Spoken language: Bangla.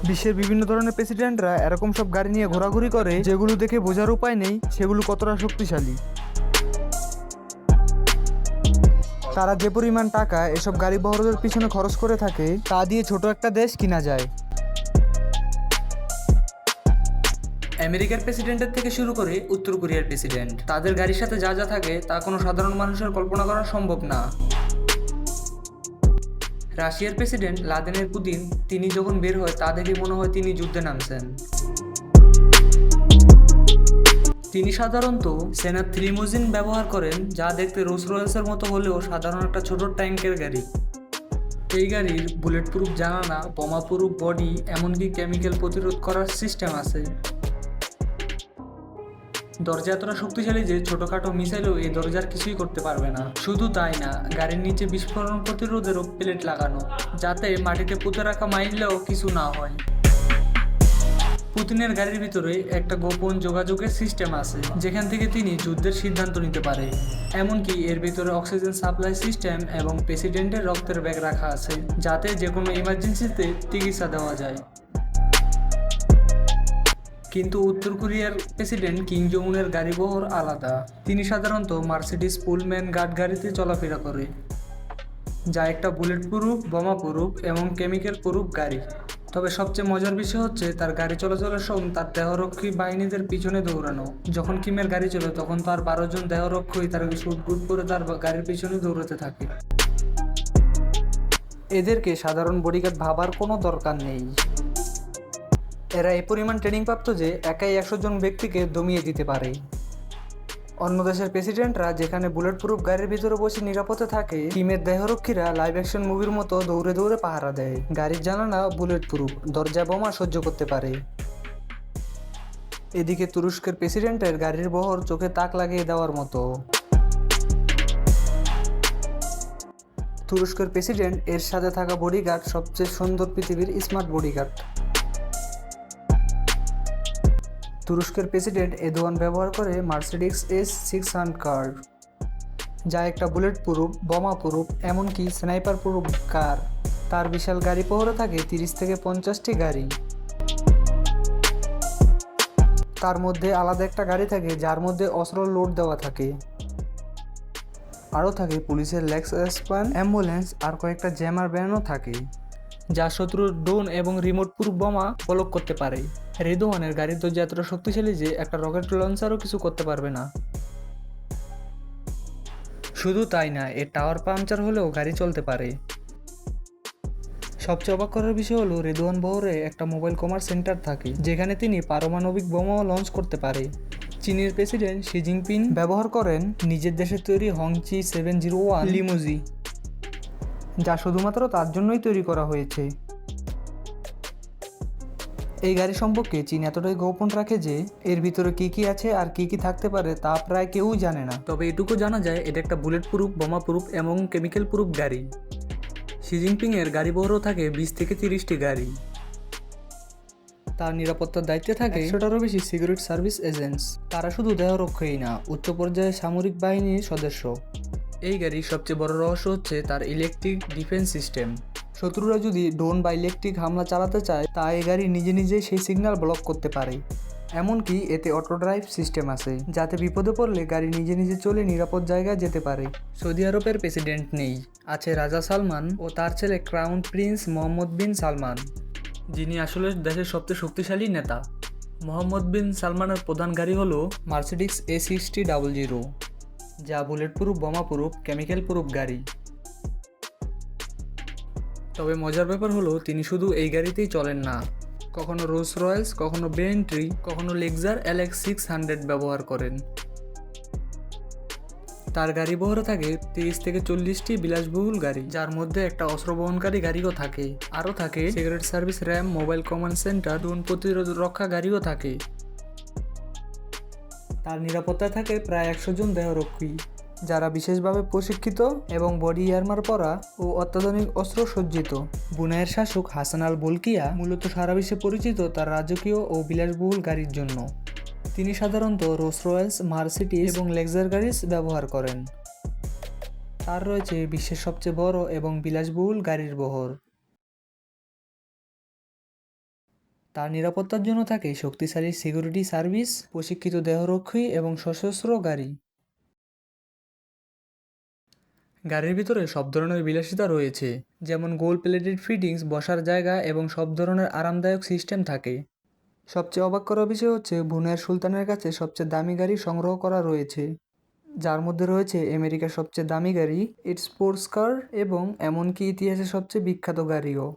বিশ্বের বিভিন্ন ধরনের প্রেসিডেন্টরা এরকম সব গাড়ি নিয়ে ঘোরাঘুরি করে, যেগুলো দেখে বোঝার উপায় নেই সেগুলো কতটা শক্তিশালী। তারা যে পরিমাণ টাকা এসব গাড়ি বহরের পিছনে খরচ করে থাকে, তা দিয়ে ছোট একটা দেশ কিনা যায়। আমেরিকার প্রেসিডেন্টের থেকে শুরু করে উত্তর কোরিয়ার প্রেসিডেন্ট, তাদের গাড়ির সাথে যা যা থাকে তা কোনো সাধারণ মানুষের কল্পনা করা সম্ভব না। রাশিয়ার প্রেসিডেন্ট ভ্লাদিমির পুতিন, তিনি যখন বের হয় তা দেখে মনে হয় তিনি যুদ্ধে নামছেন। তিনি সাধারণত সেনার লিমুজিন ব্যবহার করেন, যা দেখতে রোলস রয়েসের মতো হলেও সাধারণ একটা ছোট ট্যাঙ্কের গাড়ি। এই গাড়ির বুলেট প্রুফ জানালা, বোমা প্রুফ বডি, এমনকি কেমিক্যাল প্রতিরোধ করার সিস্টেম আছে। দরজা এতটা শক্তিশালী যে ছোটখাটো মিসাইলও এই দরজার কিছুই করতে পারবে না। শুধু তাই না, গাড়ির নিচে বিস্ফোরণ প্রতিরোধেরও প্লেট লাগানো, যাতে মাটিতে পুঁতে রাখা মাইলেও কিছু না হয়। পুতিনের গাড়ির ভিতরে একটা গোপন যোগাযোগের সিস্টেম আছে, যেখান থেকে তিনি যুদ্ধের সিদ্ধান্ত নিতে পারে। এমনকি এর ভিতরে অক্সিজেন সাপ্লাই সিস্টেম এবং প্রেসিডেন্টের রক্তের ব্যাগ রাখা আছে, যাতে যে কোনো ইমার্জেন্সিতে চিকিৎসা দেওয়া যায়। কিন্তু উত্তর কোরিয়ার প্রেসিডেন্ট কিম জং উনের গাড়িবহর আলাদা। তিনি সাধারণত মার্সিডিজ পুলম্যান গার্ড গাড়িতে চলাফেরা করে, যা একটা বুলেট প্রুফ, বোমা প্রুফ এবং কেমিক্যাল প্রুফ গাড়ি। তবে সবচেয়ে মজার বিষয় হচ্ছে তার গাড়ি চলাচলের সময় তার দেহরক্ষী বাহিনীদের পিছনে দৌড়ানো। যখন কিমের গাড়ি চলে তখন তার 12 জন দেহরক্ষী তার স্যুট বুট পরে তার গাড়ির পিছনে দৌড়াতে থাকে। এদেরকে সাধারণ বডিগার্ড ভাবার কোনো দরকার নেই। এরা এই পরিমাণ ট্রেনিং প্রাপ্ত যে একাই 100 জন ব্যক্তিকে দমিয়ে দিতে পারে। অন্য দেশের প্রেসিডেন্টরা যেখানে বুলেট প্রুফ গাড়ির ভিতরে বসে নিরাপদে থাকে, কিমের দেহরক্ষীরা লাইভ অ্যাকশন মুভির মতো দৌড়ে দৌড়ে পাহারা দেয়। গাড়ির জানালা বুলেট প্রুফ, দরজা বোমা সহ্য করতে পারে। এদিকে তুরস্কের প্রেসিডেন্টের গাড়ির বহর চোখে তাক লাগিয়ে দেওয়ার মতো। তুরস্কের প্রেসিডেন্ট এর সাথে থাকা বডিগার্ড সবচেয়ে সুন্দর পৃথিবীর স্মার্ট বডিগার্ড। তুরস্কের প্রেসিডেন্ট এরদোয়ান ব্যবহার করে মার্সিডিজ S600 কার, যা একটা বুলেট প্রুফ, বোমা প্রুফ, এমনকি স্নাইপার প্রুফ কার। তার বিশাল গাড়ি বহরে থাকে 30 থেকে 50টি গাড়ি। তার মধ্যে আলাদা একটা গাড়ি থাকে যার মধ্যে অস্ত্র লোড দেওয়া থাকে। আরও থাকে পুলিশের লেক্সস্প্যান অ্যাম্বুলেন্স আর কয়েকটা জ্যামার ভ্যানও থাকে, যা শত্রুর ড্রোন এবং রিমোট প্রুফ বোমা ব্লক করতে পারে। রেদওয়ানের গাড়ির দরজা এতটা শক্তিশালী যে একটা রকেট লঞ্চারও কিছু করতে পারবে না। শুধু তাই না, এর টাওয়ার পাংচার হলেও গাড়ি চলতে পারে। সবচেয়ে অবাক করার বিষয় হলো রেদওয়ান বহরে একটা মোবাইল কমার্স সেন্টার থাকে, যেখানে তিনি পারমাণবিক বোমাও লঞ্চ করতে পারে। চীনের প্রেসিডেন্ট শি জিনপিং ব্যবহার করেন নিজের দেশের তৈরি হংচি 701 লিমুজি, যা শুধুমাত্র তার জন্যই তৈরি করা হয়েছে। এই গাড়ি সম্পর্কে চীন এতটাই গোপন রাখে যে এর ভিতরে কি কি আছে আর কি কি থাকতে পারে তা প্রায় কেউই জানে না। তবে এটুকু জানা যায় এটা একটা বুলেট প্রুফ, বোমা প্রুফ এবং কেমিক্যাল প্রুফ গাড়ি। শি জিনপিং এর গাড়ি বহরও থাকে 20 থেকে 30টি গাড়ি। তার নিরাপত্তার দায়িত্বে থাকে 100টারও বেশি সিকিউরিটি সার্ভিস এজেন্টস। তারা শুধু দেহরক্ষী না, উচ্চ পর্যায়ে সামরিক বাহিনীর সদস্য। এই গাড়ির সবচেয়ে বড় রহস্য হচ্ছে তার ইলেকট্রিক ডিফেন্স সিস্টেম। শত্রুরা যদি ড্রোন বা ইলেকট্রিক হামলা চালাতে চায়, তা এই গাড়ি নিজে নিজেই সেই সিগন্যাল ব্লক করতে পারে। এমনকি এতে অটো ড্রাইভ সিস্টেম আছে, যাতে বিপদে পড়লে গাড়ি নিজে নিজে চলে নিরাপদ জায়গায় যেতে পারে। সৌদি আরবের প্রেসিডেন্ট নেই, আছে রাজা সালমান ও তার ছেলে ক্রাউন প্রিন্স মোহাম্মদ বিন সালমান, যিনি আসলে দেশের সবচেয়ে শক্তিশালী নেতা। মোহাম্মদ বিন সালমানের প্রধান গাড়ি হলো মার্সিডিজ A6000, যা বুলেট প্রুফ, বোমা প্রুফ, কেমিক্যাল প্রুফ গাড়ি। তবে মজার ব্যাপার হলো তিনি শুধু এই গাড়িতেই চলেন না, কখনো রোলস রয়েলস, কখনো বেন্টলি, কখনো লেক্সার LX600 ব্যবহার করেন। তার গাড়ি বহরে থাকে 30 থেকে 40টি বিলাসবহুল গাড়ি, যার মধ্যে একটা অস্ত্র বহনকারী গাড়িও থাকে। আরও থাকে secret service RAM, mobile command centre, drone প্রতিরোধ রক্ষা গাড়িও থাকে। তার নিরাপত্তায় থাকে প্রায় 100 জন দেহরক্ষী, যারা বিশেষভাবে প্রশিক্ষিত এবং বডি আর্মার পরা ও অত্যাধুনিক অস্ত্র সজ্জিত। বুনাইয়ের শাসক হাসান আল বলকিয়া মূলত সারা বিশ্বে পরিচিত তার রাজকীয় ও বিলাসবহুল গাড়ির জন্য। তিনি সাধারণত রোলস রয়েলস, মার্সিডিজ এবং লেক্সার গাড়ি ব্যবহার করেন। তার রয়েছে বিশ্বের সবচেয়ে বড় এবং বিলাসবহুল গাড়ির বহর। তার নিরাপত্তার জন্য থাকে শক্তিশালী সিকিউরিটি সার্ভিস, প্রশিক্ষিত দেহরক্ষী এবং সশস্ত্র গাড়ি। গাড়ির ভিতরে সব ধরনের বিলাসিতা রয়েছে, যেমন গোল্ড প্লেটেড ফিটিংস, বসার জায়গা এবং সব ধরনের আরামদায়ক সিস্টেম থাকে। সবচেয়ে অবাক করা বিষয় হচ্ছে ব্রুনাইয়ের সুলতানের কাছে সবচেয়ে দামি গাড়ি সংগ্রহ করা রয়েছে, যার মধ্যে রয়েছে আমেরিকার সবচেয়ে দামি গাড়ি, ইট স্পোর্টস কার এবং এমনকি ইতিহাসের সবচেয়ে বিখ্যাত গাড়িও।